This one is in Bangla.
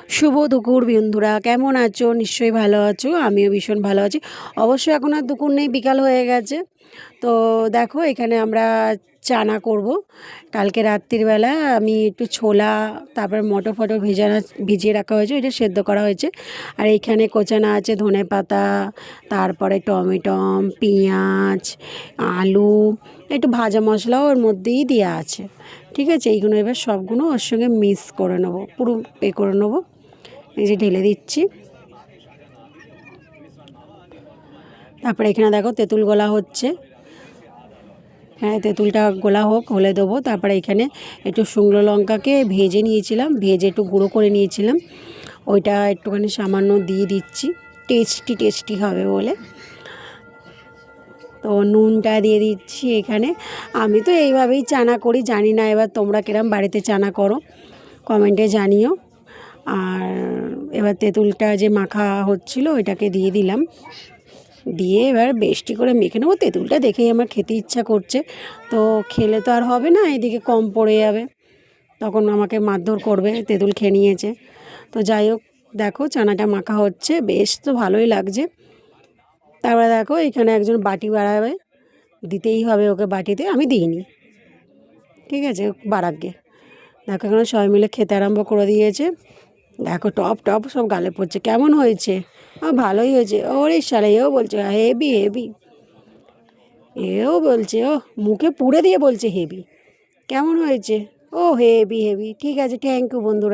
শুভ দুপুর বন্ধুরা, কেমন আছো? নিশ্চয়ই ভালো আছো। আমিও ভীষণ ভালো আছি। অবশ্যই এখন আর দুপুর নেই, বিকাল হয়ে গেছে। তো দেখো, এখানে আমরা চানা করব। কালকে রাত্রির বেলা আমি একটু ছোলা, তারপর মটর ফটর ভিজিয়ে রাখা হয়েছে, এটা সেদ্ধ করা হয়েছে। আর এইখানে কোচানো আছে ধনে পাতা, তারপরে টমেটম, পেঁয়াজ, আলু, একটু ভাজা মশলাও ওর মধ্যেই দেওয়া আছে। ঠিক আছে, এইগুলো এবার সবগুলো ওর সঙ্গে মিক্স করে নেবো, পুরো করে নেবো। এই যে ঢেলে দিচ্ছি। তারপরে এখানে দেখো তেঁতুল গোলা হচ্ছে। হ্যাঁ, তেঁতুলটা গোলা হোক, হলে দেবো। তারপরে এখানে একটু শুকনো লঙ্কাকে ভেজে নিয়েছিলাম, ভেজে একটু গুঁড়ো করে নিয়েছিলাম, ওইটা একটুখানি সামান্য দিয়ে দিচ্ছি, টেস্টি হবে বলে। তো নুনটা দিয়ে দিচ্ছি এখানে। আমি তো এইভাবেই চানা করি, জানি না এবার তোমরা কিরম বাড়িতে চানা করো, কমেন্টে জানিও। আর এবার তেঁতুলটা যে মাখা হচ্ছিল ওইটাকে দিয়ে দিলাম, দিয়ে এবার বেশি করে মেখে নেবো। তেঁতুলটা দেখেই আমার খেতে ইচ্ছা করছে, তো খেলে তো আর হবে না, এদিকে কম পড়ে যাবে, তখন আমাকে মারধর করবে, তেঁতুল খেয়ে নিয়েছে। তো যাই হোক, দেখো চানাটা মাখা হচ্ছে, বেশ তো ভালোই লাগছে। তারপরে দেখো এখানে একজন বাটি বাড়াবে, দিতেই হবে ওকে বাটিতে, আমি দিইনি, ঠিক আছে, বাড়াকে। দেখো এখানে সবাই মিলে খেতে আরম্ভ করে দিয়েছে। দেখো টপ টপ সব গালে পড়ছে। কেমন হয়েছে? ভালোই হয়েছে। ওরে শালা, এও বলছে হেভি হেভি, এও বলছে, ও মুখে পুড়ে দিয়ে বলছে হেভি। কেমন হয়েছে? ও হেভি হেভি। ঠিক আছে, থ্যাংক ইউ বন্ধুরা।